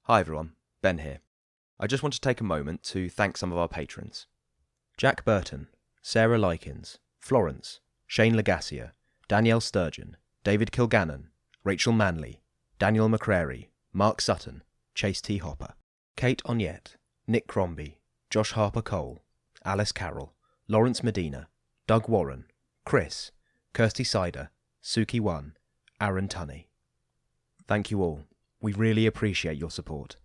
Hi everyone, Ben here. I just want to take a moment to thank some of our patrons. Jack Burton, Sarah Likens, Florence, Shane Lagassier, Danielle Sturgeon, David Kilgannon, Rachel Manley, Daniel McCrary, Mark Sutton, Chase T. Hopper, Kate Onyette, Nick Crombie, Josh Harper Cole, Alice Carroll, Lawrence Medina, Doug Warren, Chris, Kirsty Sider, Suki One, Aaron Tunney. Thank you all. We really appreciate your support.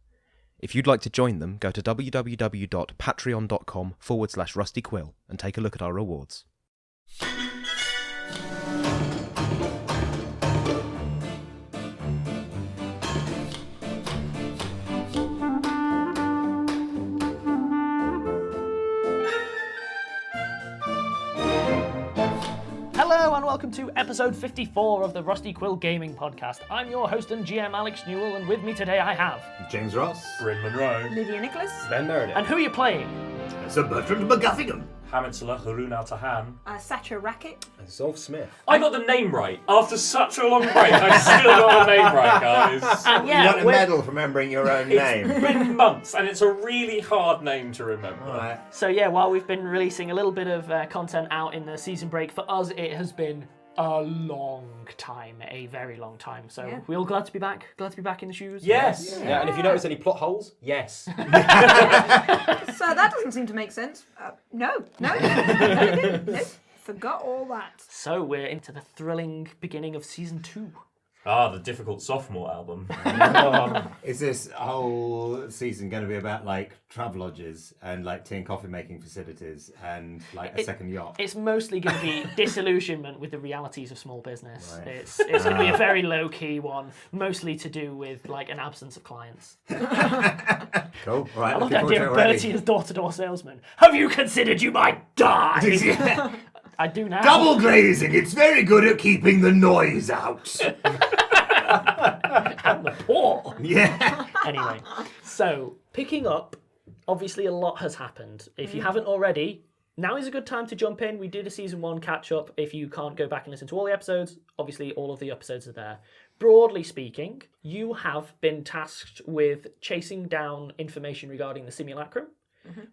If you'd like to join them, go to www.patreon.com/Rusty Quill and take a look at our rewards. Hello and welcome to episode 54 of the Rusty Quill Gaming Podcast. I'm your host and GM Alex Newall, and with me today I have James Ross, Bryn, Monroe, Lydia Nicholas, Ben Meredith, And who are you playing? Sir Bertrand MacGuffingham, Hamid, Saleh, Haroun, al-Tahan, Sasha, Racket, and Zolf Smith. I got the name right. After such a long break, I still got the name right, guys. And You want a medal for remembering your own name. It's been months, and it's a really hard name to remember. Right. So yeah, while we've been releasing a little bit of content out in the season break, for us it has been a long time, a very long time. So Yeah. we're all glad to be back. Glad to be back in the shoes. Yes. Yeah, and if you notice any plot holes, yes. So that doesn't seem to make sense. No, forgot all that. So we're into the thrilling beginning of season 2. Ah, the difficult sophomore album. Is this whole season going to be about like travelodges and like tea and coffee making facilities and like a second yacht? It's mostly going to be disillusionment with the realities of small business. Right. It's going to be a very low key one, mostly to do with like an absence of clients. Cool. All right. I love looking the idea forward to of it already. Bertie as door-to-door salesman. Have you considered you might die? Yeah. I do now. Double glazing. It's very good at keeping the noise out. And the poor. Yeah. Anyway, so picking up, obviously a lot has happened. If you haven't already, now is a good time to jump in. We did a season 1 catch up. If you can't go back and listen to all the episodes, obviously all of the episodes are there. Broadly speaking, you have been tasked with chasing down information regarding the simulacrum,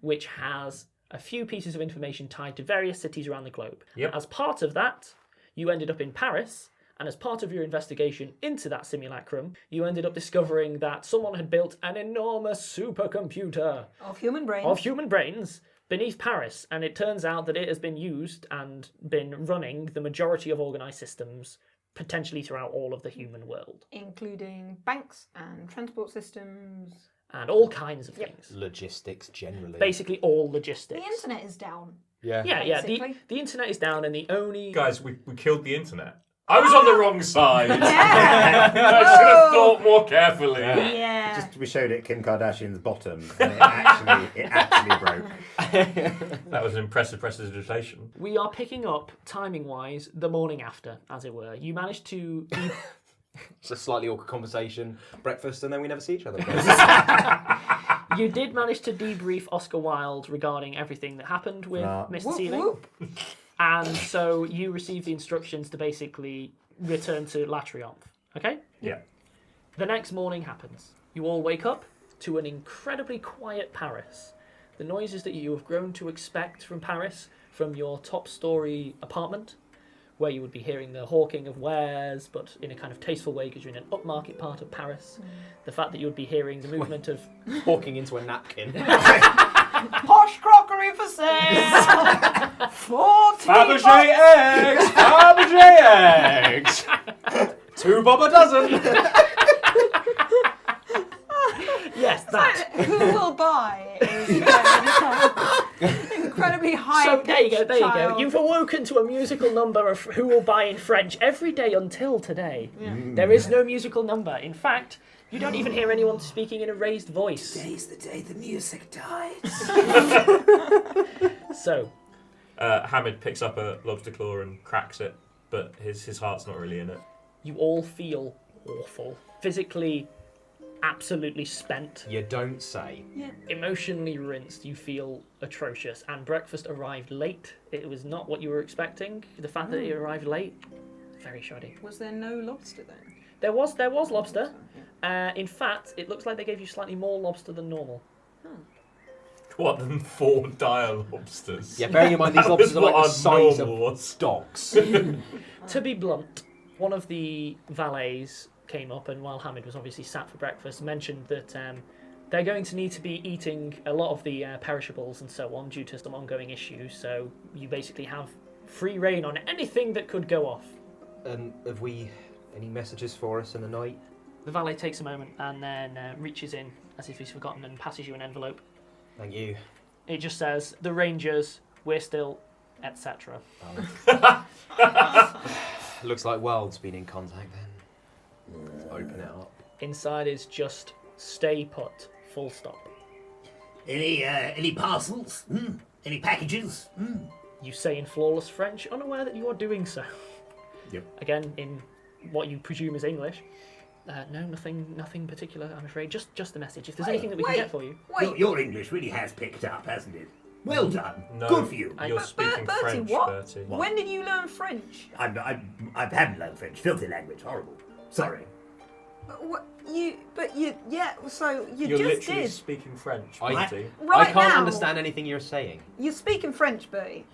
which has a few pieces of information tied to various cities around the globe. Yep. As part of that, you ended up in Paris, and as part of your investigation into that simulacrum, you ended up discovering that someone had built an enormous supercomputer Of human brains. of human brains beneath Paris, and it turns out that it has been used and been running the majority of organised systems, potentially throughout all of the human world, including banks and transport systems. and all kinds of things. Logistics generally. Basically all logistics. The internet is down. Yeah. Yeah. basically. The internet is down, and the only Guys, we killed the internet. I was on the wrong side. Yeah. I should have thought more carefully. Yeah. Just we showed it Kim Kardashian's bottom, and it actually broke. That was an impressive prestidigitation. we are picking up timing-wise the morning after, as it were. You managed to. It's a slightly awkward conversation, breakfast, and then we never see each other again. You did manage to debrief Oscar Wilde regarding everything that happened with Mr. Whoop, Sealing. whoop. And so you received the instructions to basically return to La Triomphe. Okay? Yeah. The next morning happens. You all wake up to an incredibly quiet Paris. The noises that you have grown to expect from Paris, from your top story apartment, where you would be hearing the hawking of wares, but in a kind of tasteful way because you're in an upmarket part of Paris. The fact that you would be hearing the movement of... Walking into a napkin. Posh crockery for sale. 40 Fabergé eggs! Fabergé eggs! 2 bob a dozen! Yes, that. Who will buy? Is incredibly high. So there you go. You've awoken to a musical number of Who Will Buy in French every day until today. There is no musical number. In fact, you don't even hear anyone speaking in a raised voice. Today's the day the music dies. So, Hamid picks up a lobster claw and cracks it, but his heart's not really in it. you all feel awful. Physically, absolutely spent. You don't say. Emotionally rinsed, you feel atrocious. And breakfast arrived late. It was not what you were expecting. The fact that it arrived late, very shoddy. Was there no lobster then? There was lobster, In fact, it looks like they gave you slightly more lobster than normal. What, than 4 dire lobsters? Yeah, bearing in mind these That lobsters are was like the what our size normal of was. dogs. To be blunt, one of the valets came up, and while Hamid was obviously sat for breakfast, mentioned that they're going to need to be eating a lot of the perishables and so on due to some ongoing issues, so you basically have free reign on anything that could go off. Have we any messages for us in the night? The valet takes a moment and then reaches in as if he's forgotten and passes you an envelope. Thank you. It just says, the Rangers, we're still, etc. Looks like World's been in contact then. Let's open it up. Inside is just stay put, full stop. Any parcels? Any packages? You say in flawless French, unaware that you are doing so. Yep. Again, in what you presume is English. No, nothing particular, I'm afraid. Just the message. If there's anything that we can get for you. Your English really has picked up, hasn't it? Well done. No, Good for you. You're speaking Bertie, French, what? Bertie. When did you learn French? I haven't learned French. Filthy language. Horrible. Sorry. So you You're just literally did. speaking French, I- Bertie. Right I can't now, understand anything you're saying. You're speaking French, Bertie.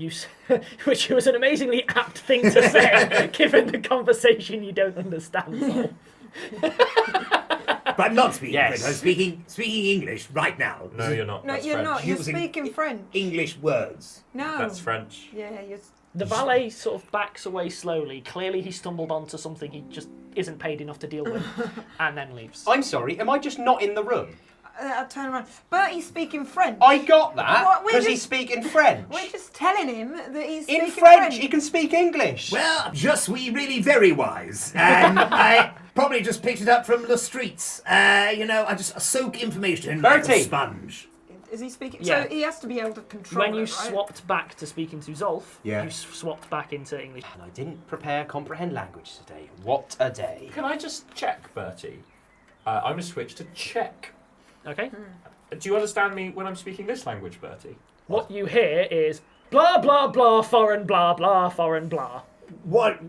Which was an amazingly apt thing to say, given the conversation you don't understand. Zolf. But I'm not speaking Yes. French. I'm speaking English right now. No, you're not. No, That's you're French. not. You're Using speaking French. English words. No. That's French. Yeah, you're. The valet sort of backs away slowly. Clearly he stumbled onto something he just isn't paid enough to deal with, and then leaves. I'm sorry, am I just not in the room? I'll turn around. Bertie's speaking French. I got that What, we're because he's just- speaking French. We're just telling him that he's In speaking French, he can speak English. Well, je suis really very wise. And I probably just picked it up from the streets. I just soak information like a Bertie. sponge. Is he speaking? Yeah. So he has to be able to control When you it, right? swapped back to speaking to Zolf, Yeah. you swapped back into English. And I didn't prepare comprehend language today. What a day. Can I just check, Bertie? I'm going to switch to Czech. Okay? Do you understand me when I'm speaking this language, Bertie? What you hear is blah blah blah foreign blah blah foreign blah. What?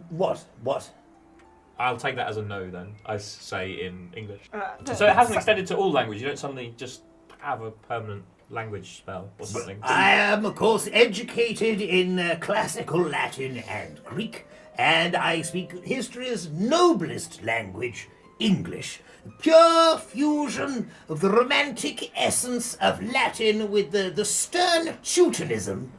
I'll take that as a no then, I say in English. Uh, So it hasn't extended to all language. You don't suddenly just have a permanent language spell or something. I am, of course, educated in classical Latin and Greek, and I speak history's noblest language, English. Pure fusion of the romantic essence of Latin with the stern Teutonism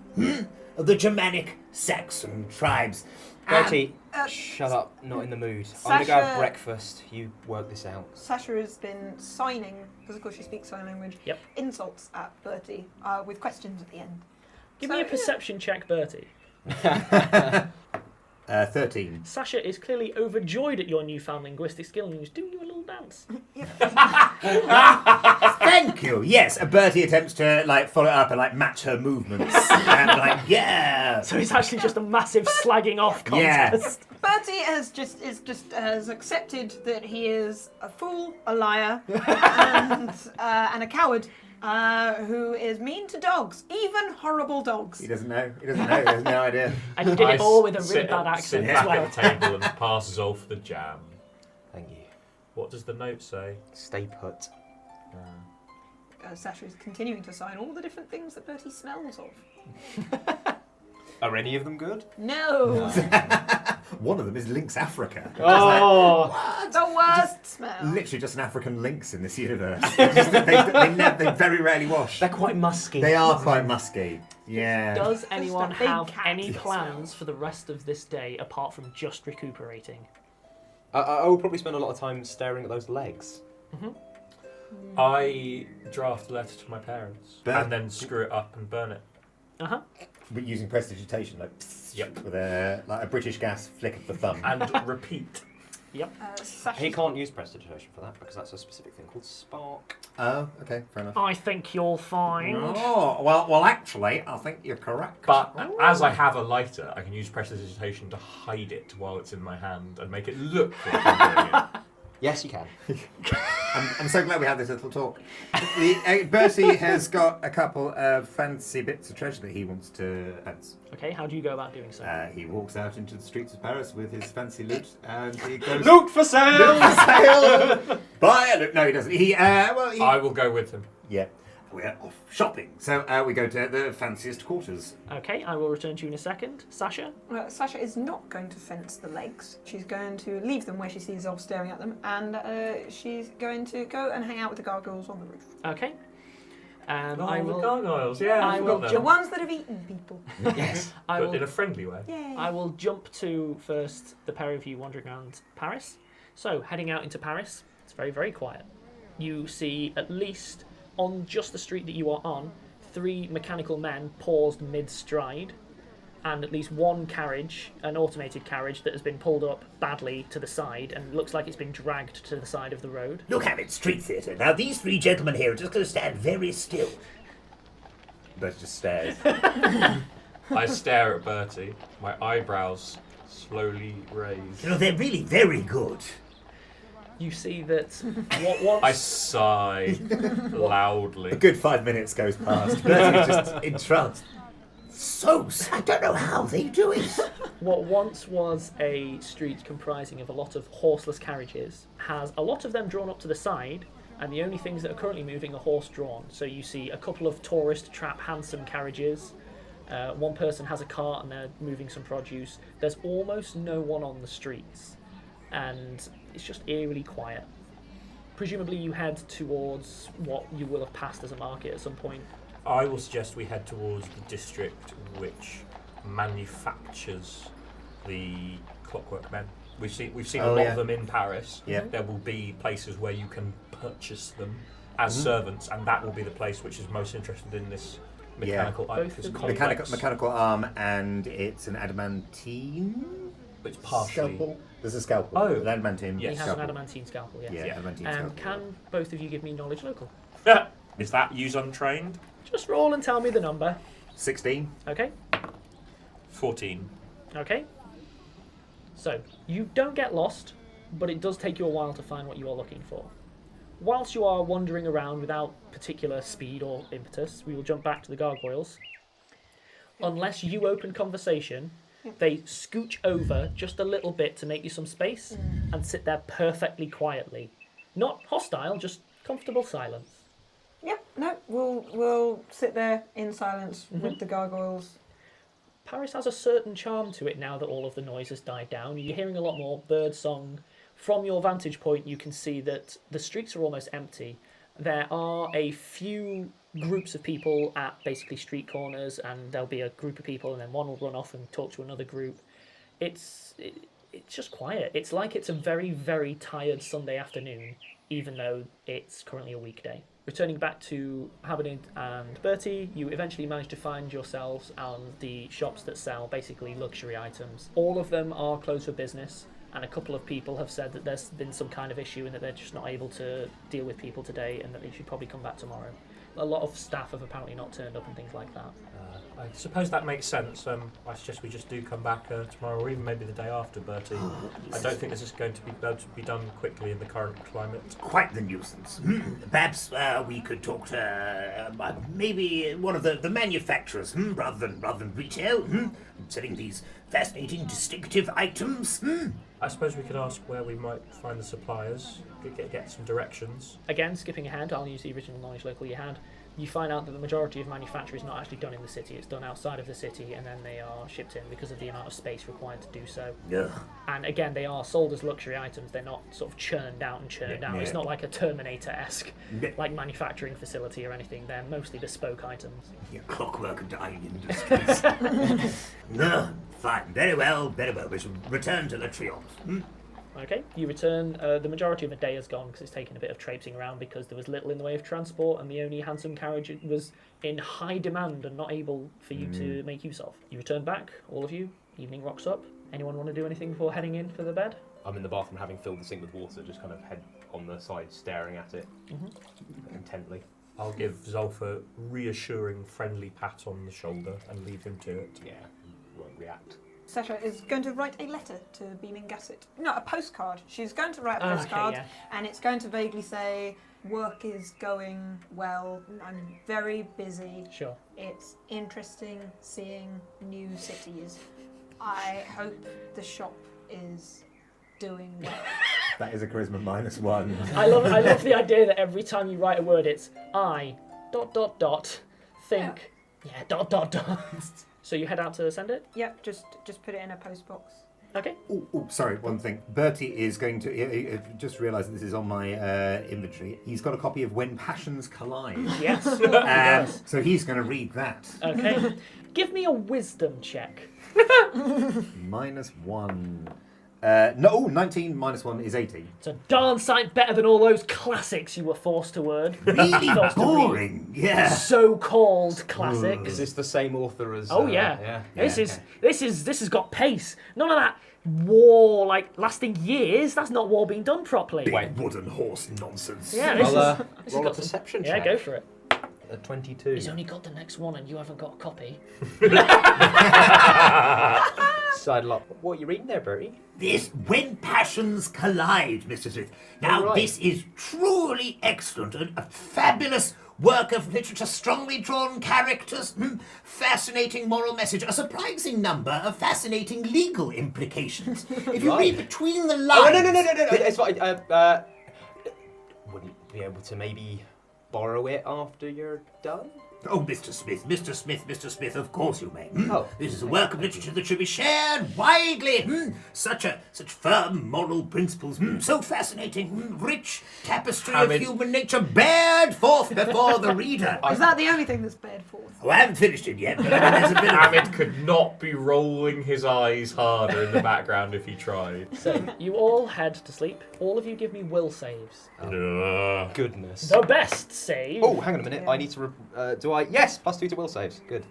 of the Germanic Saxon tribes. Bertie, shut up, not in the mood. I'm going to go Sasha- have breakfast. You work this out. Sasha has been signing, because of course she speaks sign language, Yep. insults at Bertie with questions at the end. Give So, me a yeah. perception check, Bertie. 13. Sasha is clearly overjoyed at your newfound linguistic skill and he's doing you a little dance. Thank you. Yes, Bertie attempts to follow it up and match her movements. And yeah. So it's actually just a massive slagging off Yeah. contest. Bertie has accepted that he is a fool, a liar, and a coward who is mean to dogs, even horrible dogs. He doesn't know. He has no idea. And you did it all with a really sit bad accent sit as back well. at the table and pass Zolf the jam. Thank you. What does the note say? Stay put. Sasha is continuing to sign all the different things that Bertie smells of. Are any of them good? No, One of them is Lynx Africa. Oh! the worst smell. Literally just an African lynx in this universe. They very rarely wash. They're quite musky. They are quite musky. Yeah. Does anyone a big have cat any smell. plans for the rest of this day apart from just recuperating? I will probably spend a lot of time staring at those legs. I draft a letter to my parents Burn. and then screw it up and burn it. Uh-huh. But using prestidigitation, Yep. with a British gas flick of the thumb. And repeat. Sasha's He can't use prestidigitation for that because that's a specific thing called spark. Oh, okay, fair enough. I think you'll find. Oh, well, actually, I think you're correct. But as I have a lighter, I can use prestidigitation to hide it while it's in my hand and make it look like I'm doing it. Yes, you can. I'm so glad we had this little talk. Bertie has got a couple of fancy bits of treasure that he wants to fence. Okay, how do you go about doing so? He walks out into the streets of Paris with his fancy loot, and he goes... Loot for sale! Loot for sale! Buy a loot! No, he doesn't. I will go with him. Yeah. We're off shopping. So we go to the fanciest quarters. Okay, I will return to you in a second. Sasha? Sasha is not going to fence the legs. She's going to leave them where she sees Zolf staring at them, and she's going to go and hang out with the gargoyles on the roof. Okay. I will. Gargoyles, yeah. I will The ones that have eaten people. Yes. But in a friendly way. Yay. I will jump to first the pair of you wandering around Paris. So, heading out into Paris, it's very, very quiet. You see at least on just the street that you are on, 3 mechanical men paused mid-stride, and at least one carriage, an automated carriage, that has been pulled up badly to the side and looks like it's been dragged to the side of the road. Look, Hamid, street theatre. Now, these 3 gentlemen here are just going to stand very still. Bertie just stares. I stare at Bertie, my eyebrows slowly raise. You know, they're really very good. You see that what I sigh loudly. A good 5 minutes goes past. Bertie's just entranced. I don't know how they do it. what once was a street comprising of a lot of horseless carriages has a lot of them drawn up to the side, and the only things that are currently moving are horse-drawn. So you see a couple of tourist trap hansom carriages. One person has a cart and they're moving some produce. There's almost no one on the streets, and it's just eerily quiet. Presumably you head towards what you will have passed as a market at some point. I will suggest we head towards the district which manufactures the clockwork men. We've seen a lot of them in Paris. Yeah. There will be places where you can purchase them as servants, and that will be the place which is most interested in this mechanical item. Both the Mechanical arm, and it's an adamantine. It's partially. Scalpel. There's a scalpel. Oh. An adamantine. He has scalpel. an adamantine scalpel, yes. Yeah, adamantine Um, scalpel. can both of you give me knowledge local? Is that use untrained? Just roll and tell me the number. 16. Okay? 14. Okay. So, you don't get lost, but it does take you a while to find what you are looking for. Whilst you are wandering around without particular speed or impetus, we will jump back to the gargoyles. Unless you open conversation, they scooch over just a little bit to make you some space and sit there perfectly quietly. Not hostile, just comfortable silence. Yep, no, we'll sit there in silence with the gargoyles. Paris has a certain charm to it now that all of the noise has died down. You're hearing a lot more bird song. From your vantage point, you can see that the streets are almost empty. There are a few groups of people at basically street corners, and there'll be a group of people, and then one will run off and talk to another group. It's just quiet. It's like it's a very, very tired Sunday afternoon, even though it's currently a weekday. Returning back to Hamid and Bertie, you eventually manage to find yourselves on the shops that sell basically luxury items. All of them are closed for business, and a couple of people have said that there's been some kind of issue and that they're just not able to deal with people today and that they should probably come back tomorrow. A lot of staff have apparently not turned up and things like that. I suppose that makes sense. I suggest we just do come back tomorrow, or even maybe the day after, Bertie. I don't think this is going to be able to be done quickly in the current climate. Quite the nuisance. Perhaps we could talk to maybe one of the manufacturers, rather than retail, selling these fascinating, distinctive items. I suppose we could ask where we might find the suppliers, get some directions. Again, skipping ahead, I'll use the original knowledge local you had. You find out that the majority of manufacture is not actually done in the city, it's done outside of the city, and then they are shipped in because of the amount of space required to do so. Ugh. And again, they are sold as luxury items, they're not sort of churned out and churned out. Yeah. It's not like a Terminator-esque Yeah. like manufacturing facility or anything, they're mostly bespoke items. Your clockwork dying industries. No, fine. Very well. We shall return to the Triomphe. Okay, you return. The majority of the day has gone because it's taken a bit of traipsing around because there was little in the way of transport and the only handsome carriage was in high demand and not able for you to make use of. You return back, all of you. Evening rocks up. Anyone want to do anything before heading in for the bed? I'm in the bathroom having filled the sink with water, just kind of head on the side staring at it intently. I'll give Zolf a reassuring, friendly pat on the shoulder and leave him to it. Yeah, he won't react. Sasha is going to write a letter to Beaming Gasset. No, a postcard. She's going to write a Okay, postcard, yeah. and it's going to vaguely say, work is going well, I'm very busy. Sure. It's interesting seeing new cities. I hope the shop is doing well. That is a charisma -1. I love the idea that every time you write a word, it's I ... think So you head out to send it. Yep, just put it in a post box. Okay. Oh, sorry, one thing. Bertie is going to... just realised that this is on my inventory. He's got a copy of When Passions Collide. Yes. So he's going to read that. Okay. Give me a wisdom check. -1. No, 19 -1 is 18. It's a darn sight better than all those classics you were forced to word. Really Forced to read. boring, yeah. So-called classics. Is this the same author as? Oh yeah. Yeah. This has got pace. None of that war lasting years. That's not war being done properly. Big wooden horse nonsense. Yeah, this I'll is roll a got perception yeah, check. go for it. A 22. He's only got the next one, and you haven't got a copy. Side lot. What are you reading there, Bertie? This When Passions Collide, Mr. Smith. Now, Right. this is truly excellent, a fabulous work of literature, strongly drawn characters, fascinating moral message, a surprising number of fascinating legal implications. If you read between the lines... Oh, no. It's fine. Wouldn't be able to maybe borrow it after you're done? Oh, Mr. Smith, of course you may. Oh. This is a work of literature that should be shared widely. Such firm moral principles, so fascinating, rich tapestry Hamid. of human nature bared forth before the reader. Is that the only thing that's bared forth? Oh, I haven't finished it yet, but there's a bit of... Hamid could not be rolling his eyes harder in the background if he tried. So you all head to sleep. All of you give me will saves. Ugh. Goodness. The best save. Oh, hang on a minute. I need to. Do I? Yes, +2 to will saves. Good.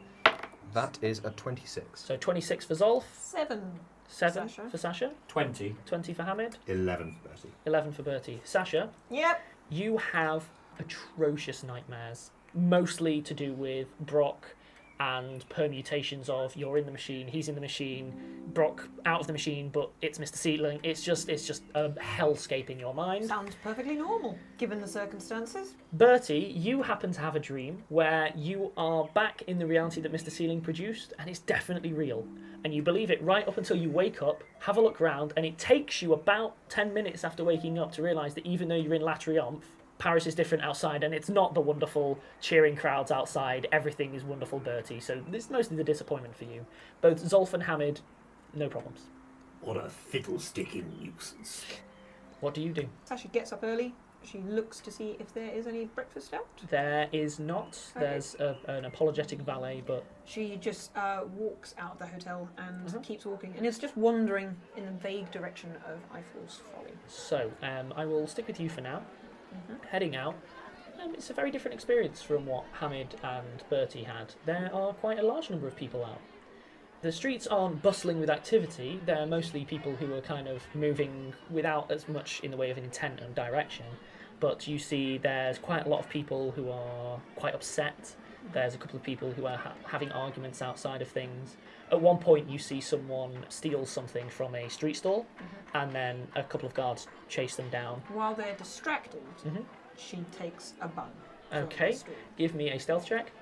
That is a 26. So 26 for Zolf, 7. 7 Sasha. for Sasha, 20. 20 for Hamid, 11 for Bertie. 11 for Bertie. Sasha, Yep. you have atrocious nightmares, mostly to do with Brock and permutations of you're in the machine, he's in the machine, Brock out of the machine, but it's Mr. Seedling. It's just a hellscape in your mind. Sounds perfectly normal, given the circumstances. Bertie, you happen to have a dream where you are back in the reality that Mr. Seedling produced, and it's definitely real. And you believe it right up until you wake up, have a look round, and it takes you about 10 minutes after waking up to realise that even though you're in La Triomphe, Paris is different outside, and it's not the wonderful cheering crowds outside. Everything is wonderful, Bertie. So this is mostly the disappointment for you. Both Zolf and Hamid, no problems. What a fiddlesticking nuisance. What do you do? Sasha gets up early. She looks to see if there is any breakfast out. There is not. Okay. There's an apologetic valet, but She just walks out of the hotel and keeps walking, and is just wandering in the vague direction of Eiffel's Folly. so I will stick with you for now. Heading out, it's a very different experience from what Hamid and Bertie had. There are quite a large number of people out. The streets aren't bustling with activity. They're mostly people who are kind of moving without as much in the way of intent and direction. But you see there's quite a lot of people who are quite upset. There's a couple of people who are having arguments outside of things. At one point you see someone steal something from a street stall, and then a couple of guards chase them down. While they're distracted, she takes a bun. from Okay, the store. give me a stealth check.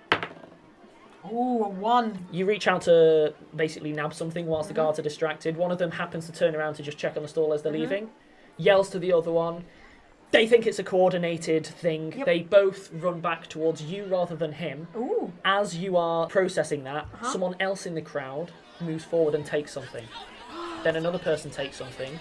Ooh, a 1. You reach out to basically nab something whilst the guards are distracted. One of them happens to turn around to just check on the stall as they're leaving, yells to the other one. They think it's a coordinated thing. Yep. They both run back towards you rather than him. Ooh. As you are processing that, someone else in the crowd moves forward and takes something. Then another person takes something.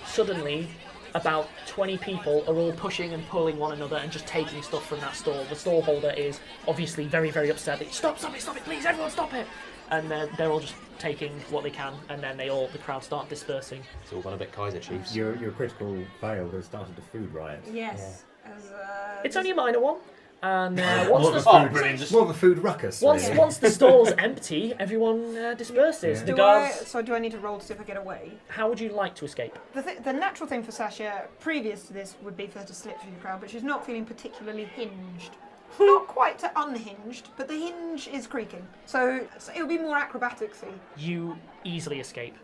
Suddenly, about 20 people are all pushing and pulling one another and just taking stuff from that stall. The stall holder is obviously very, very upset. Stop it, please, everyone stop it! And they're all just taking what they can, and then the crowd start dispersing. It's all gone a bit Kaiser Chiefs. Your critical fail has started a food riot. Yes. It's only a minor one. And More once of a food ruckus. really. once the stall's empty, everyone disperses. Yeah. The Do guards. I need to roll to see if I get away? How would you like to escape? The natural thing for Sasha, previous to this, would be for her to slip through the crowd, but she's not feeling particularly hinged not quite to unhinged, but the hinge is creaking. So it'll be more acrobaticsy. You easily escape.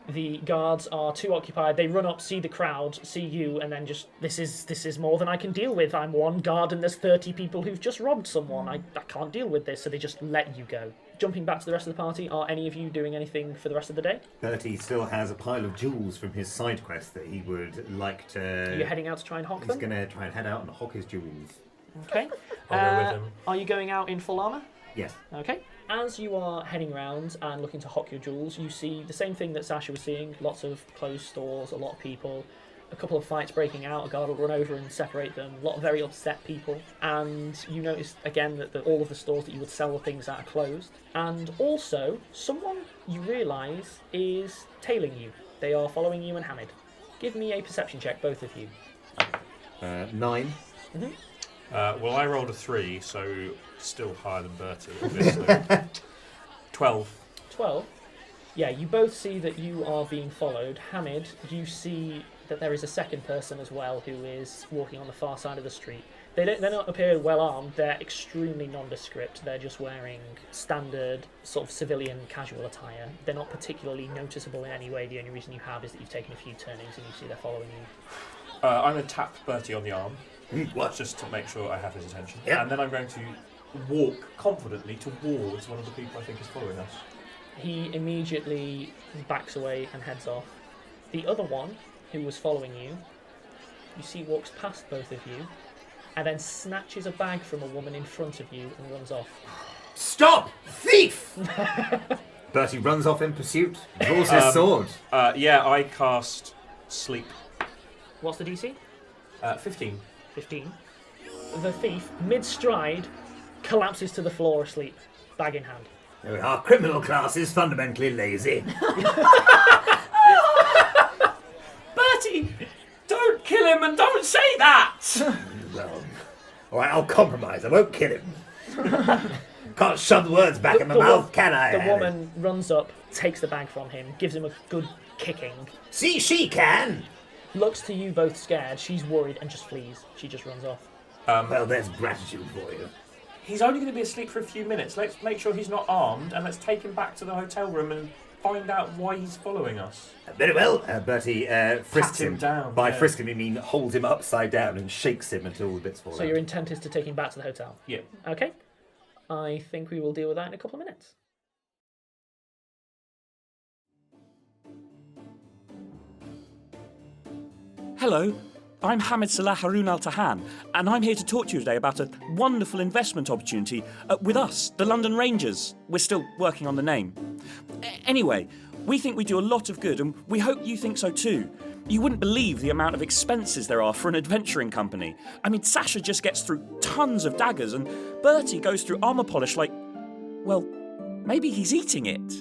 The guards are too occupied. They run up, see the crowd, see you, and then just, this is more than I can deal with. I'm one guard and there's 30 people who've just robbed someone. I can't deal with this, so they just let you go. Jumping back to the rest of the party, are any of you doing anything for the rest of the day? Bertie still has a pile of jewels from his side quest that he would like to... You're heading out to try and hock He's them? going to try and head out and hock his jewels. Okay. I'll go with him. Are you going out in full armour? Yes. Okay. As you are heading around and looking to hock your jewels, you see the same thing that Sasha was seeing. Lots of closed stores, a lot of people, a couple of fights breaking out, a guard will run over and separate them, a lot of very upset people. And you notice again that all of the stores that you would sell the things at are closed. And also, someone you realise is tailing you. They are following you and Hamid. Give me a perception check, both of you. 9. Well, I rolled a 3, so still higher than Bertie, obviously. 12. 12. Yeah, you both see that you are being followed. Hamid, you see that there is a second person as well who is walking on the far side of the street. They're not appear well armed, they're extremely nondescript. They're just wearing standard sort of civilian casual attire. They're not particularly noticeable in any way. The only reason you have is that you've taken a few turnings and you see they're following you. I'm going to tap Bertie on the arm, What? just to make sure I have his attention. Yep. And then I'm going to walk confidently towards one of the people I think is following us. He immediately backs away and heads off. The other one, who was following you, you see walks past both of you, and then snatches a bag from a woman in front of you and runs off. Stop! Thief! Bertie runs off in pursuit, draws his sword. Yeah, I cast Sleep. What's the DC? 15. 15. The thief, mid-stride, collapses to the floor asleep, bag in hand. Our criminal class is fundamentally lazy. Bertie! Don't kill him and don't say that! Well, all right, I'll compromise. I won't kill him. Can't shove words back in my mouth, can I? The woman runs up, takes the bag from him, gives him a good kicking, See, she can. looks to you both scared, she's worried and just flees. She just runs off. Well, there's gratitude for you. He's only going to be asleep for a few minutes. Let's make sure he's not armed and let's take him back to the hotel room and find out why he's following us. Very well. Bertie frisks him him. down, By yeah. frisk him, you mean holds him upside down and shakes him until all the bits fall So out. your intent is to take him back to the hotel? Yeah. Okay. I think we will deal with that in a couple of minutes. Hello, I'm Hamid Saleh Haroun al-Tahan, and I'm here to talk to you today about a wonderful investment opportunity with us, the London Rangers. We're still working on the name. Anyway, we think we do a lot of good, and we hope you think so too. You wouldn't believe the amount of expenses there are for an adventuring company. I mean, Sasha just gets through tons of daggers, and Bertie goes through armour polish like, well, maybe he's eating it.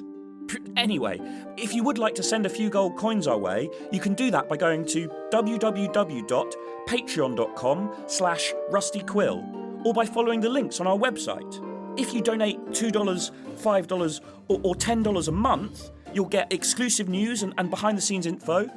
Anyway, if you would like to send a few gold coins our way, you can do that by going to www.patreon.com/rustyquill or by following the links on our website. If you donate $2, $5 or $10 a month, you'll get exclusive news and behind-the-scenes info,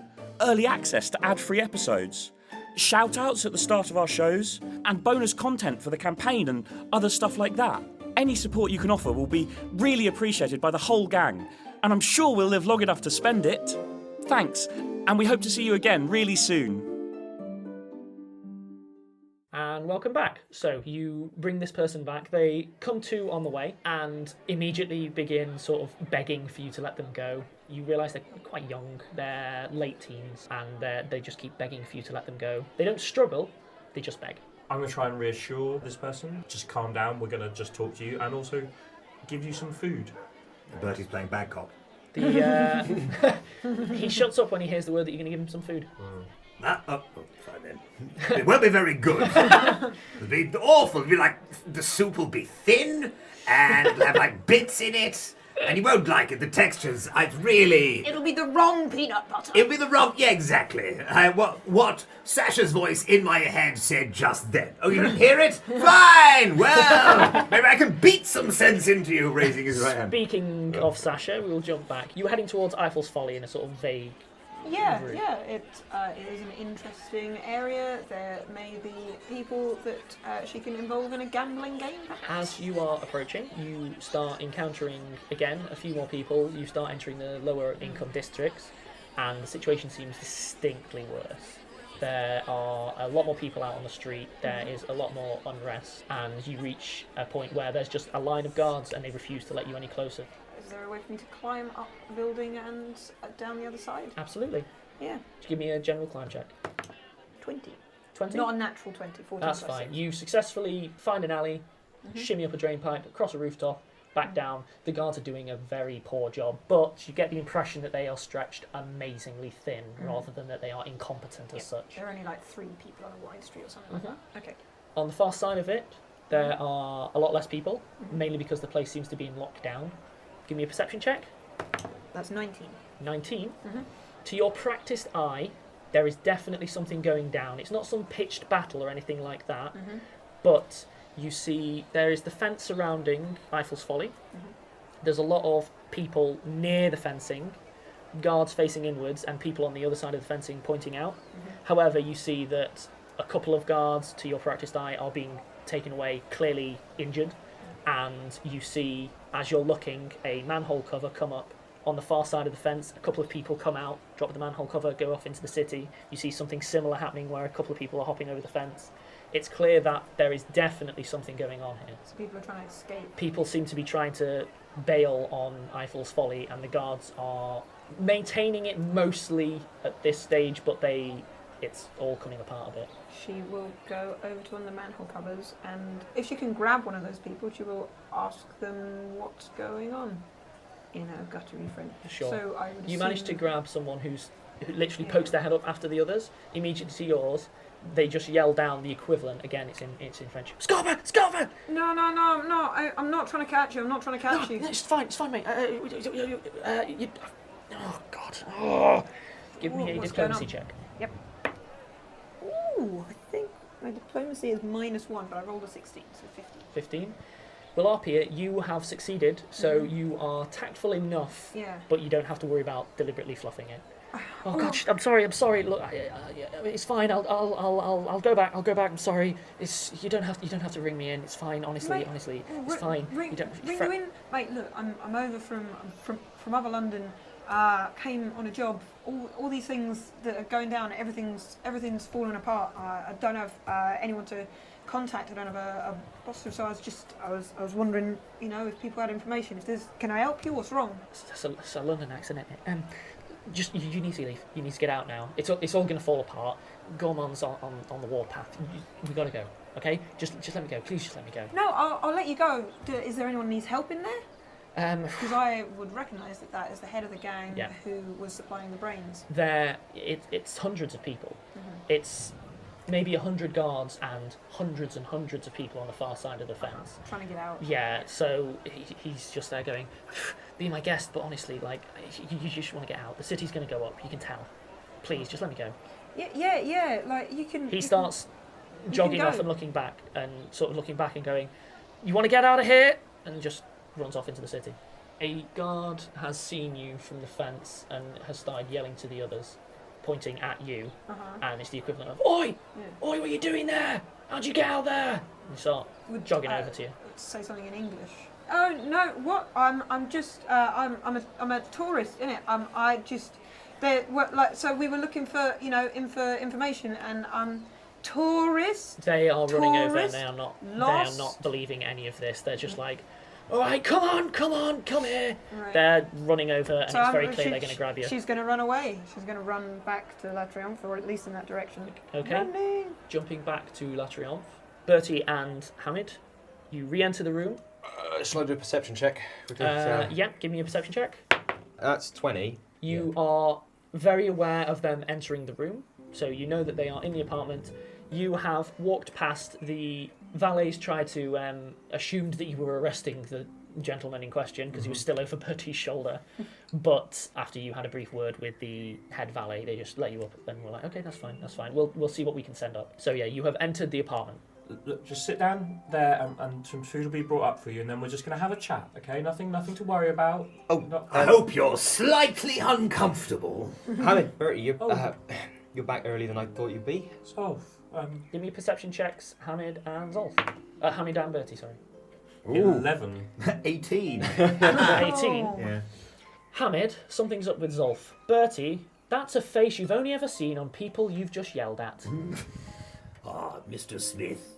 early access to ad-free episodes, shout-outs at the start of our shows, and bonus content for the campaign and other stuff like that. Any support you can offer will be really appreciated by the whole gang, and I'm sure we'll live long enough to spend it. Thanks, and we hope to see you again really soon. And welcome back. So you bring this person back. They come to on the way and immediately begin sort of begging for you to let them go. You realise they're quite young. They're late teens, and they just keep begging for you to let them go. They don't struggle. They just beg. I'm going to try and reassure this person. Just calm down, we're going to just talk to you and also give you some food. Bertie's playing bad cop. He shuts up when he hears the word that you're going to give him some food. Fine then. It won't be very good. It'll be awful. It'll be like, the soup will be thin, and it'll have like bits in it, and you won't like it. The textures, It'll be the wrong peanut butter. It'll be the wrong... Yeah, exactly. What Sasha's voice in my head said just then. Oh, you didn't hear it? Fine! Well, maybe I can beat some sense into you, raising his right hand. Speaking of Sasha, we will jump back. You were heading towards Eiffel's Folly in a sort of vague Yeah, route. yeah. It is an interesting area. There may be people that she can involve in a gambling game, perhaps. As you are approaching, you start encountering, again, a few more people. You start entering the lower income districts, and the situation seems distinctly worse. There are a lot more people out on the street, there is a lot more unrest, and you reach a point where there's just a line of guards and they refuse to let you any closer. Is there a way for me to climb up the building and down the other side? Absolutely. Yeah. Just give me a general climb check. 20. 20? Not a natural 20. 14 That's plus fine. 6. You successfully find an alley, shimmy up a drain pipe, across a rooftop, back down. The guards are doing a very poor job, but you get the impression that they are stretched amazingly thin rather than that they are incompetent as such. There are only like 3 people on a wide street or something like that. Okay. On the far side of it, there are a lot less people, mainly because the place seems to be in lockdown. Give me a perception check. That's 19. 19. To your practiced eye, there is definitely something going down. It's not some pitched battle or anything like that, but you see there is the fence surrounding Eiffel's Folly. There's a lot of people near the fencing, guards facing inwards, and people on the other side of the fencing pointing out. However, you see that a couple of guards, to your practiced eye, are being taken away, clearly injured, and you see, as you're looking, a manhole cover come up on the far side of the fence. A couple of people come out, drop the manhole cover, go off into the city. You see something similar happening where a couple of people are hopping over the fence. It's clear that there is definitely something going on here. So people are trying to escape. People seem to be trying to bail on Eiffel's Folly, and the guards are maintaining it mostly at this stage, but it's all coming apart a bit. She will go over to one of the manhole covers, and if she can grab one of those people, she will ask them what's going on in a guttury French. Sure. So I would You managed to assume- grab someone who literally pokes their head up after the others, immediately to yours. They just yell down the equivalent. Again, it's in French. Scarver! Scarver! No, I'm not trying to catch you. I'm not trying to catch you. No, it's fine, mate. Oh, God. Oh. Give me a What's going diplomacy on? check. Yep. Ooh, I think my diplomacy is -1, but I rolled a 16, so 15. 15. Well, Arpia, you have succeeded, so you are tactful enough, Yeah. but you don't have to worry about deliberately fluffing it. Oh God, I'm sorry. Look, it's fine. I'll go back. I'm sorry. You don't have to ring me in. It's fine. Honestly, it's fine. Ring You don't, you in. Mate, look, I'm over from other London. Came on a job. All these things that are going down. Everything's falling apart. I don't have anyone to contact. I don't have a boss. So I was wondering, if people had information. Can I help you? What's wrong? It's a London accent, isn't it? Just you need to leave. You need to get out now. It's all going to fall apart. Gormon's on the warpath. We got to go. Okay? Just let me go. Please, just let me go. No, I'll let you go. Is there anyone who needs help in there? Because I would recognise that is the head of the gang Yeah. who was supplying the brains. It's hundreds of people. It's maybe 100 guards and hundreds of people on the far side of the fence. Trying to get out. Yeah, so he's just there going, be my guest, but honestly, you just want to get out. The city's going to go up, you can tell. Please, just let me go. Yeah, like you can... He starts jogging go. off and looking back and going, you want to get out of here? And just runs off into the city. A guard has seen you from the fence and has started yelling to the others, pointing at you, and it's the equivalent of, Oi! Yeah. Oi, what are you doing there? How'd you get out there? And you start jogging over to you. Say something in English. Oh no! What? I'm just I'm a tourist, innit? I just so we were looking for information, and tourist. They are running over and Tourist, they are not lost. believing any of this. They're just like, all right, come on, come here. Right. They're running over and So it's very clear they're going to grab you. She's going to run away. She's going to run back to La Triomphe, or at least in that direction. Okay. Running. Jumping back to La Triomphe, Bertie and Hamid, you re-enter the room. Shall I do a perception check? Yeah, give me a perception check. That's 20. You are very aware of them entering the room, so you know that they are in the apartment. You have walked past the valets, tried to assumed that you were arresting the gentleman in question because he was still over Bertie's shoulder. But after you had a brief word with the head valet, they just let you up and were like, okay, that's fine. We'll see what we can send up. So yeah, you have entered the apartment. Look, just sit down there and some food will be brought up for you, and then we're just going to have a chat, okay? Nothing to worry about. I hope you're slightly uncomfortable. Hamid, Bertie, you're back earlier than I thought you'd be. Zolf, Give me perception checks, Hamid and Zolf. Hamid and Bertie, sorry. 11. 18. 18. Yeah. Hamid, something's up with Zolf. Bertie, that's a face you've only ever seen on people you've just yelled at. Mr. Smith.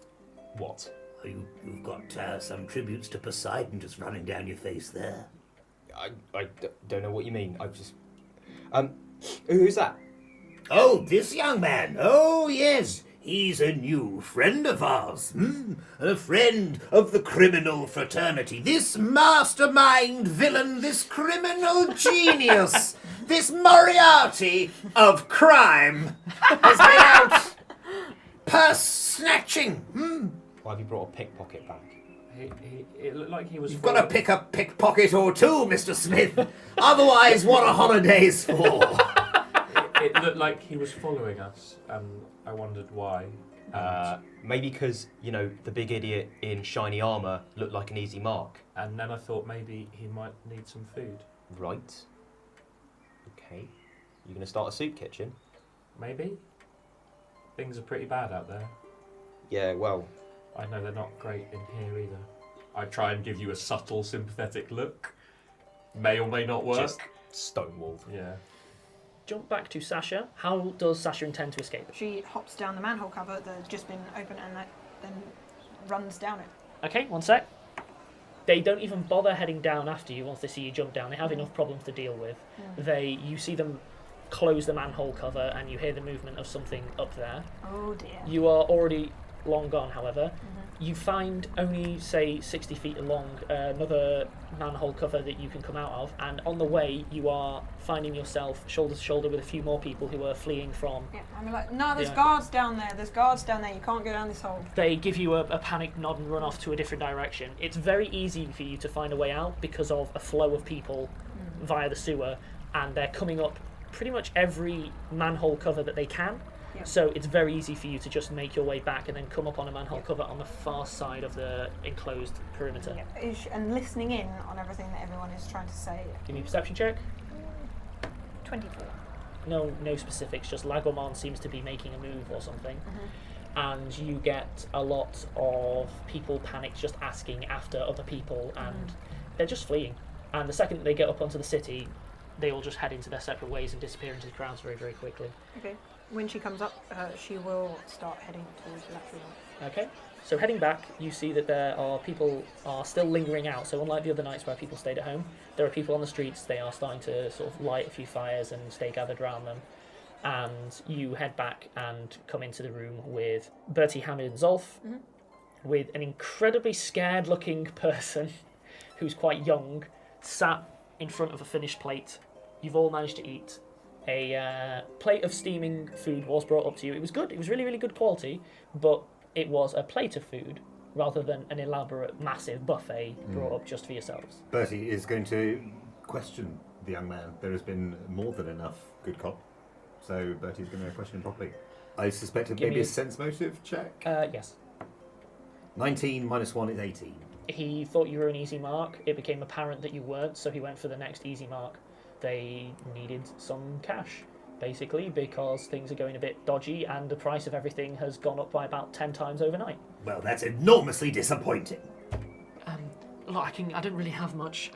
What? You've got some tributes to Poseidon just running down your face there. I don't know what you mean. I've just... Who's that? Oh, this young man. Oh, yes. He's a new friend of ours. A friend of the criminal fraternity. This mastermind villain, this criminal genius, this Moriarty of crime has been out purse snatching. Why have you brought a pickpocket back? It looked like he was... You've got to pick a pickpocket or two, Mr. Smith. Otherwise, what are holidays for? It looked like he was following us, and I wondered why. Maybe because, the big idiot in shiny armour looked like an easy mark. And then I thought maybe he might need some food. Right. Okay. You going to start a soup kitchen? Maybe? Things are pretty bad out there. Yeah, well... I know they're not great in here either. I try and give you a subtle, sympathetic look. May or may not work. Just stonewalled. Yeah. Jump back to Sasha. How does Sasha intend to escape? She hops down the manhole cover that's just been opened and then runs down it. Okay, one sec. They don't even bother heading down after you once they see you jump down. They have enough problems to deal with. You see them close the manhole cover and you hear the movement of something up there. Oh dear. You are already long gone, however. You find only, say, 60 feet along another manhole cover that you can come out of, and on the way you are finding yourself shoulder to shoulder with a few more people who are fleeing from... Yeah, I'm like, no, there's guards down there, you can't go down this hole. They give you a panicked nod and run off to a different direction. It's very easy for you to find a way out because of a flow of people via the sewer, and they're coming up pretty much every manhole cover that they can. So it's very easy for you to just make your way back and then come up on a manhole cover on the far side of the enclosed perimeter. And listening in on everything that everyone is trying to say. Give me a perception check. 24. No specifics, just Lagomon seems to be making a move or something. And you get a lot of people panicked just asking after other people, and they're just fleeing. And the second they get up onto the city, they all just head into their separate ways and disappear into the crowds very, very quickly. Okay. When she comes up, she will start heading towards the lateral. Okay, so heading back, you see that there are people are still lingering out. So unlike the other nights where people stayed at home, there are people on the streets. They are starting to sort of light a few fires and stay gathered around them. And you head back and come into the room with Bertie, Hamid and Zolf, with an incredibly scared-looking person who's quite young, sat in front of a finished plate. You've all managed to eat. A plate of steaming food was brought up to you. It was good. It was really, really good quality, but it was a plate of food rather than an elaborate, massive buffet brought up just for yourselves. Bertie is going to question the young man. There has been more than enough good cop, so Bertie's going to question him properly. I suspect it may be a sense motive check. Yes. 19 minus 1 is 18. He thought you were an easy mark. It became apparent that you weren't, so he went for the next easy mark. They needed some cash, basically, because things are going a bit dodgy and the price of everything has gone up by about 10 times overnight. Well, that's enormously disappointing. Look, I don't really have much.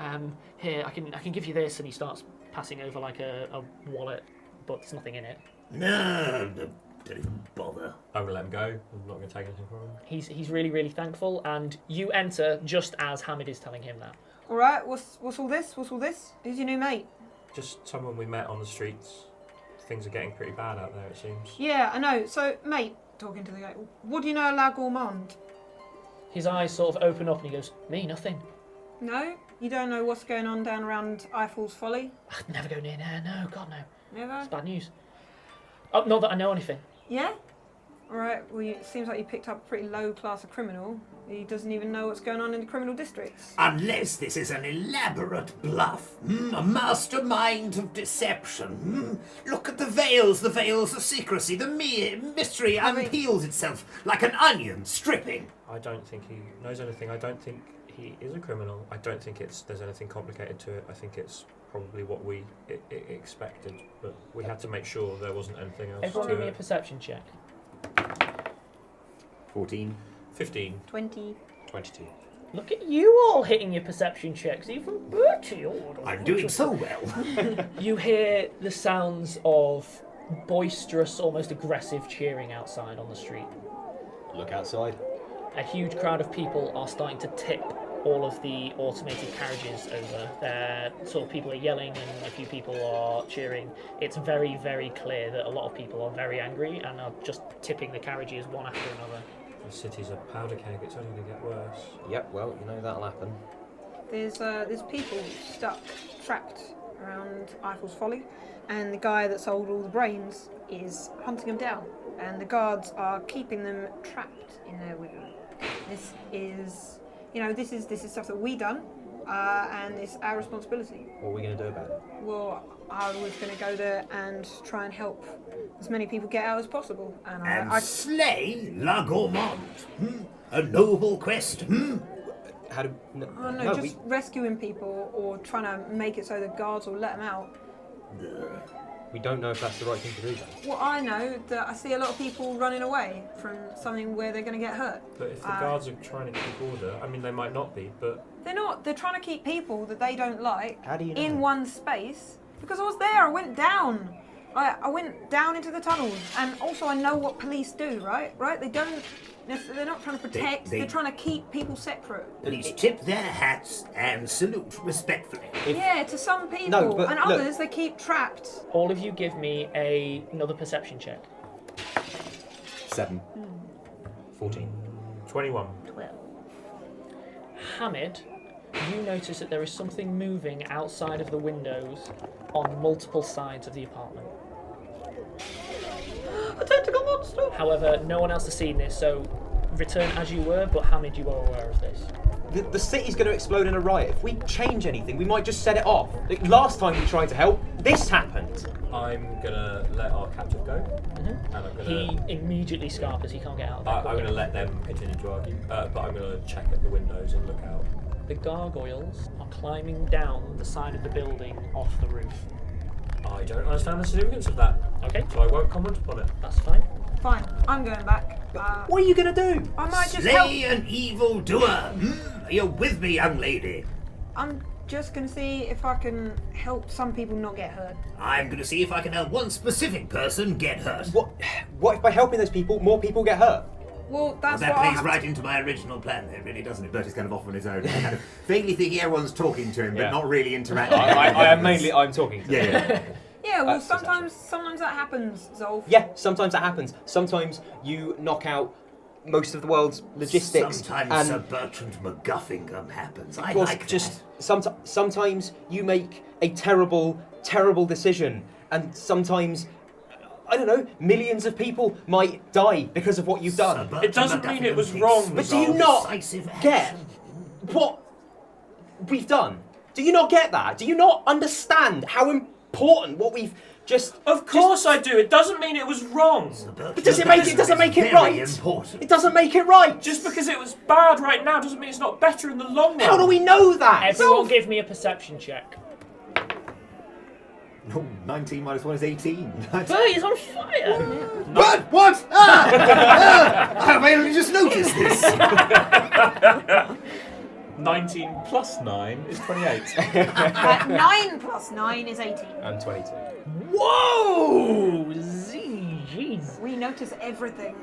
Here, I can give you this, and he starts passing over like a wallet, but there's nothing in it. No, don't even bother. I'm going to let him go. I'm not going to take anything from him. He's really, really thankful, and you enter just as Hamid is telling him that. All right, what's all this? What's all this? Who's your new mate? Just someone we met on the streets. Things are getting pretty bad out there, it seems. Yeah, I know. So, mate, talking to the guy, what do you know of La Gourmande? His eyes sort of open up and he goes, me, nothing. No? You don't know what's going on down around Eiffel's Folly? I'd never go near there, no, God no. Never? It's bad news. Oh, not that I know anything. Yeah? Alright, well, it seems like you picked up a pretty low class of criminal. He doesn't even know what's going on in the criminal districts. Unless this is an elaborate bluff, a mastermind of deception. Look at the veils of secrecy. The mystery unpeels itself like an onion stripping. I don't think he knows anything. I don't think he is a criminal. I don't think there's anything complicated to it. I think it's probably what we expected, but we had to make sure there wasn't anything else. Everyone to give me a it. perception check. 14. 15. 20. 22. Look at you all hitting your perception checks, even Bertie. I'm doing so well. You hear the sounds of boisterous, almost aggressive cheering outside on the street. Look outside. A huge crowd of people are starting to tip all of the automated carriages over. Sort of people are yelling and a few people are cheering. It's very, very clear that a lot of people are very angry and are just tipping the carriages one after another. The city's a powder keg. It's only going to get worse. Yep, well, you know that'll happen. There's people trapped around Eiffel's Folly, and the guy that sold all the brains is hunting them down, and the guards are keeping them trapped in there with them. This is stuff that we done, and it's our responsibility. What are we going to do about it? Well, I was going to go there and try and help as many people get out as possible, and I slay La Gourmande. A noble quest. How do... just rescuing people or trying to make it so the guards will let them out. We don't know if that's the right thing to do, though. Well, I know that I see a lot of people running away from something where they're going to get hurt. But if the guards are trying to keep order, I mean, they might not be, but... They're not. They're trying to keep people that they don't like How do you know? in one space. Because I was there. I went down. I went down into the tunnels. And also I know what police do, right? Right? They're not trying to protect. They're trying to keep people separate. Police tip their hats and salute respectfully. Yeah, to some people. No, but and look. others, they keep trapped. All of you give me another perception check. 7. 14. 21. 12. Hamid, you notice that there is something moving outside of the windows on multiple sides of the apartment. A tentacle monster! However, no one else has seen this, so return as you were, but Hamid, you are aware of this. The city's going to explode in a riot. If we change anything, we might just set it off. Like, last time we tried to help, this happened. I'm going to let our captive go. Mm-hmm. And I'm going He immediately scarpers, he can't get out of I'm there. going to let them continue to argue, but I'm going to check at the windows and look out. The gargoyles are climbing down the side of the building off the roof. I don't understand the significance of that. Okay, So I won't comment upon it. that's fine. Fine, I'm going back. What are you going to do? I might just help. Slay an evildoer. You're with me, young lady. I'm just going to see if I can help some people not get hurt. I'm going to see if I can help one specific person get hurt. What if by helping those people, more people get hurt? Well, that's That what I plays have right to... into my original plan there, really, doesn't it? Bertie's kind of off on his own. Kind of vaguely thinking everyone's talking to him, but Yeah. not really interacting. I'm talking to them. Yeah. Yeah, well, That's sometimes that happens, Zolf. Yeah, sometimes that happens. Sometimes you knock out most of the world's logistics. Sometimes and Sir Bertrand MacGuffingham happens. I of course, like just that. sometimes you make a terrible decision, and sometimes, I don't know, millions of people might die because of what you've Sir done. Bertrand It doesn't mean it was MacGuffingham wrong, takes But do you Zolf. not decisive get action. what we've done? Do you not get that? Do you not understand how important what we've just... Of course I do. It doesn't mean it was wrong. But does it make it doesn't make it right? Important. It doesn't make it right. Just because it was bad right now doesn't mean it's not better in the long run. How do we know that? Everyone give me a perception check. No, 19 minus 1 is 18. Bertie's on fire! What? Have I only just noticed this? 19 plus 9 is 28. 9 plus 9 is 18. I'm 22. Whoa! Jeez. We notice everything.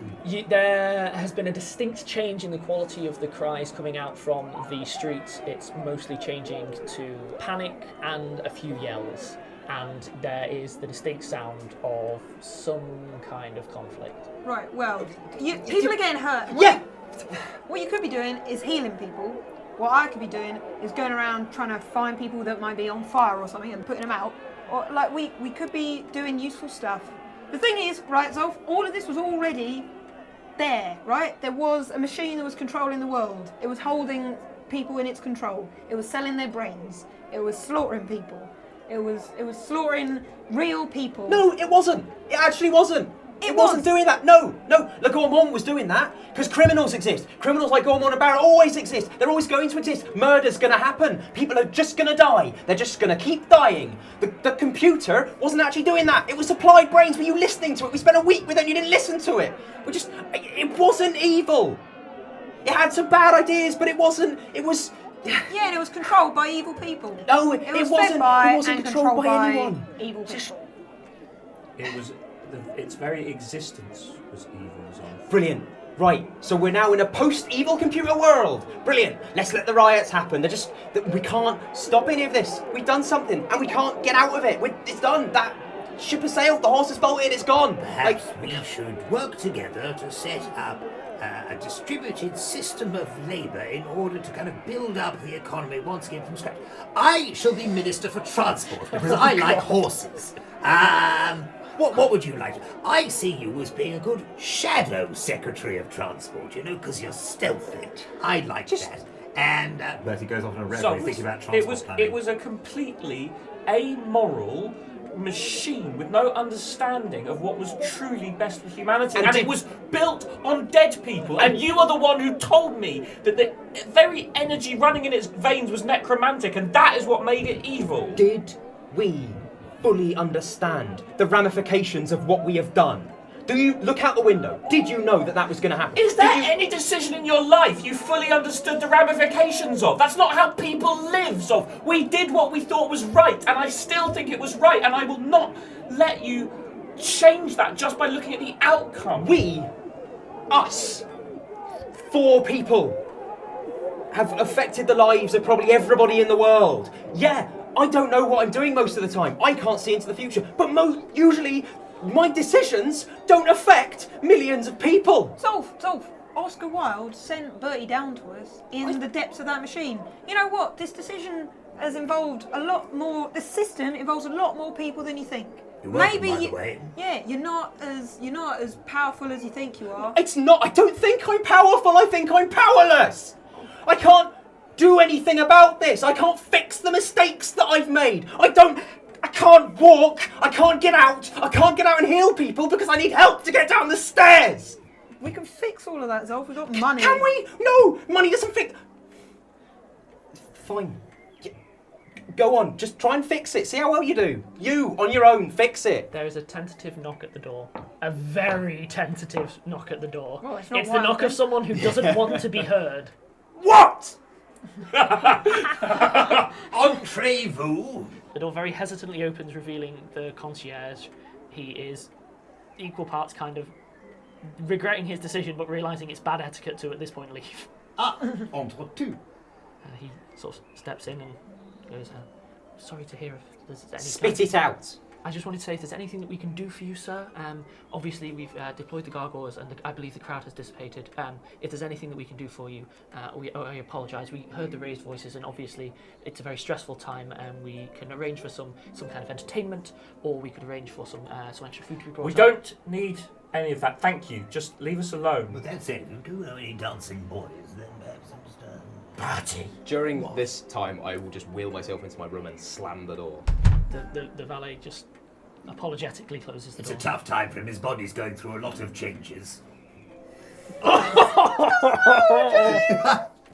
There has been a distinct change in the quality of the cries coming out from the streets. It's mostly changing to panic and a few yells. And there is the distinct sound of some kind of conflict. Right, well, people are getting hurt. Yeah! What you could be doing is healing people. What I could be doing is going around trying to find people that might be on fire or something and putting them out. Or, like, we could be doing useful stuff. The thing is, right, Zolf, all of this was already there, right? There was a machine that was controlling the world. It was holding people in its control. It was selling their brains. It was slaughtering people. It was slaughtering real people. No, it wasn't. It actually wasn't. It wasn't doing that. No. Le Gourmand was doing that because criminals exist. Criminals like Gourmand and Barrett always exist. They're always going to exist. Murder's going to happen. People are just going to die. They're just going to keep dying. The computer wasn't actually doing that. It was supplied brains. Were you listening to it? We spent a week with it and you didn't listen to it. It wasn't evil. It had some bad ideas, but it wasn't. It was... Yeah, and it was controlled by evil people. No, it wasn't controlled by anyone. Evil people. It was its very existence was evil. Zolf. Brilliant. Right, so we're now in a post-evil computer world. Brilliant. Let's let the riots happen. We can't stop any of this. We've done something, and we can't get out of it. It's done. That ship has sailed. The horse has bolted. It's gone. Perhaps we should work together to set up a distributed system of labour in order to kind of build up the economy once again from scratch. I shall be Minister for Transport because I like horses. What would you like? I see you as being a good shadow Secretary of Transport, because you're stealthy. I like that. And Bertie goes off on a reverie thinking about transport planning. It was a completely amoral machine with no understanding of what was truly best for humanity, and it was built on dead people, and you are the one who told me that the very energy running in its veins was necromantic, and that is what made it evil. Did we fully understand the ramifications of what we have done? Do you look out the window? Did you know that was going to happen? Is there any decision in your life you fully understood the ramifications of? That's not how people live, Zolf. We did what we thought was right, and I still think it was right, and I will not let you change that just by looking at the outcome. Us, 4 people, have affected the lives of probably everybody in the world. Yeah, I don't know what I'm doing most of the time. I can't see into the future, but usually my decisions don't affect millions of people. Zolf, Oscar Wilde sent Bertie down to us in the depths of that machine. You know what? This decision has involved a lot more. The system involves a lot more people than you think. You're welcome, by the way. Yeah, you're not as powerful as you think you are. It's not. I don't think I'm powerful. I think I'm powerless. I can't do anything about this. I can't fix the mistakes that I've made. I can't walk. I can't get out. I can't get out and heal people because I need help to get down the stairs. We can fix all of that, Zolf. We've got money. Can we? No, money doesn't fix. Fine. Go on. Just try and fix it. See how well you do. You, on your own, fix it. There is a tentative knock at the door. A very tentative knock at the door. Well, it's the knock of someone who doesn't want to be heard. What? Entrez-vous. The door very hesitantly opens, revealing the concierge. He is equal parts kind of regretting his decision, but realising it's bad etiquette to, at this point, leave. Entre-deux. He sort of steps in and goes, sorry to hear if there's any... Spit it out. I just wanted to say if there's anything that we can do for you, sir. Obviously, we've deployed the gargoyles, and I believe the crowd has dissipated. If there's anything that we can do for you, I apologise. We heard the raised voices, and obviously it's a very stressful time, and we can arrange for some kind of entertainment, or we could arrange for some extra food to be brought We up. don't need any of that. Thank you. Just leave us alone. But that's it. If you do have any dancing boys, then perhaps I'm just party. During this time, I will just wheel myself into my room and slam the door. The valet just apologetically closes the door. It's a tough time for him. His body's going through a lot of changes.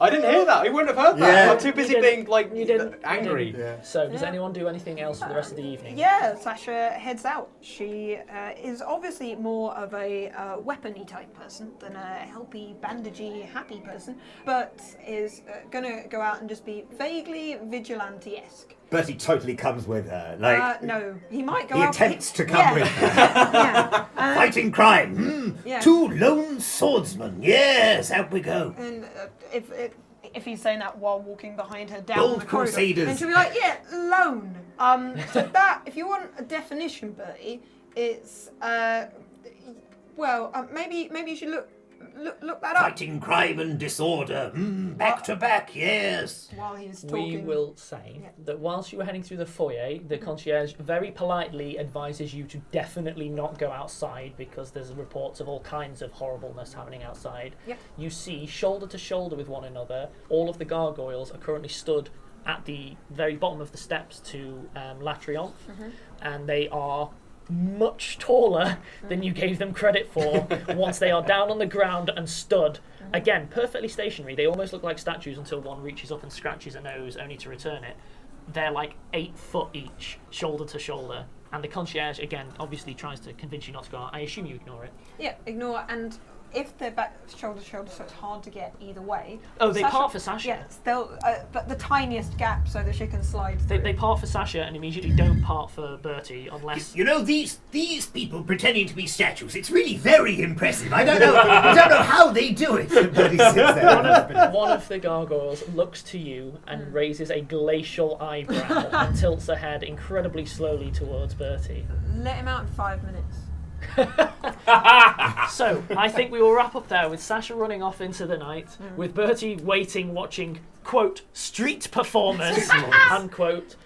I didn't hear that. I wouldn't have heard that. Yeah. I'm too busy being angry. You didn't. So, does anyone do anything else for the rest of the evening? Yeah, Sasha heads out. She is obviously more of a weapony type person than a helpy, bandagey, happy person, but is going to go out and just be vaguely vigilante-esque. Bertie totally comes with her. No, he might go He out... attempts to come with her. Yeah. Fighting crime. Yeah. 2 lone swordsmen. Yes, out we go. And if he's saying that while walking behind her down Bold the corridor, crusaders. and she'll be like, yeah, lone. So that, if you want a definition, Bertie, it's maybe you should look look that up. Fighting crime and disorder. Back to back, yes. While he's We talking. will say that whilst you were heading through the foyer, the concierge very politely advises you to definitely not go outside because there's reports of all kinds of horribleness happening outside. Yep. You see, shoulder to shoulder with one another, all of the gargoyles are currently stood at the very bottom of the steps to La Triomphe, and they are much taller than you gave them credit for once they are down on the ground and stood. Again, perfectly stationary. They almost look like statues until one reaches up and scratches a nose only to return it. They're like 8 foot each, shoulder to shoulder. And the concierge, again, obviously tries to convince you not to go out. I assume you ignore it. Yeah, ignore. And if they're back shoulder to shoulder, so it's hard to get either way. Oh, they part for Sasha. Yes, they'll, but the tiniest gap so that she can slide through. They part for Sasha and immediately don't part for Bertie unless... You know, these people pretending to be statues, it's really very impressive. I don't know how they do it. Bertie sits there. One of the gargoyles looks to you and raises a glacial eyebrow and tilts her head incredibly slowly towards Bertie. Let him out in 5 minutes. So, I think we will wrap up there with Sasha running off into the night, with Bertie waiting, watching, quote, street performers, unquote,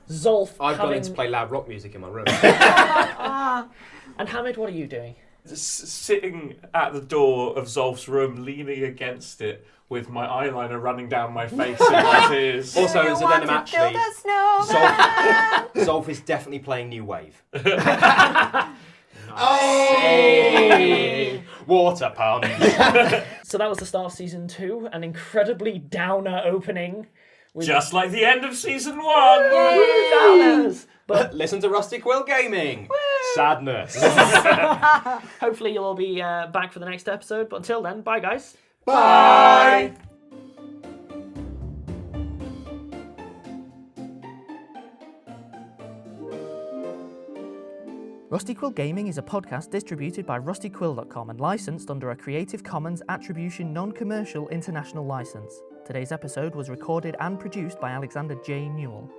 Zolf I've gone having... in to play loud rock music in my room. And Hamid, what are you doing? Sitting at the door of Zolf's room, leaning against it, with my eyeliner running down my face in my tears. Also, as a denim actually, Zolf. Zolf is definitely playing New Wave. Hey! Water pump. So that was the start of season 2, an incredibly downer opening. With Just like the end of season 1! downers. But Listen to Rusty Quill Gaming. Sadness. hopefully you'll all be back for the next episode. But until then, bye guys. Bye! Rusty Quill Gaming is a podcast distributed by rustyquill.com and licensed under a Creative Commons Attribution Non-Commercial International License. Today's episode was recorded and produced by Alexander J. Newall.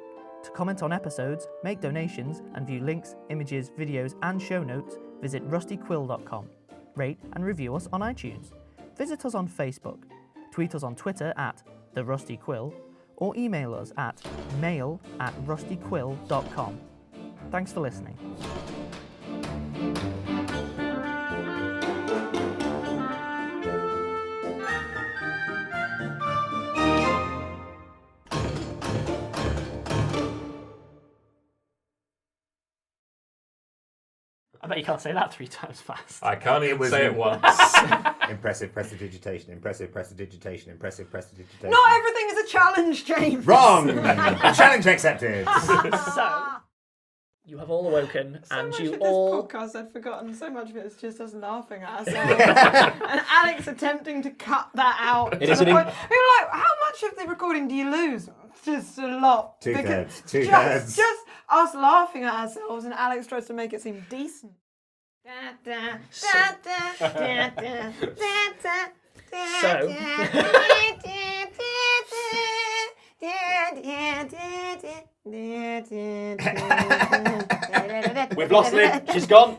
To comment on episodes, make donations, and view links, images, videos, and show notes, visit rustyquill.com. Rate and review us on iTunes. Visit us on Facebook. Tweet us on Twitter at @TheRustyQuill, or email us at mail@rustyquill.com. Thanks for listening. I bet you can't say that 3 times fast. I can't even was say it in- once. Impressive prestidigitation, impressive prestidigitation, impressive prestidigitation. Not everything is a challenge, James. Wrong! Challenge accepted. So, you have all awoken, So and much you of this all... podcast I'd forgotten. So much of it is just us laughing at ourselves. And Alex attempting to cut that out. It is To the an point- we were like, how much of the recording do you lose? Just a lot. Two-thirds. Because Two-thirds. Just us laughing at ourselves, and Alex tries to make it seem decent. We've lost Liv. She's gone.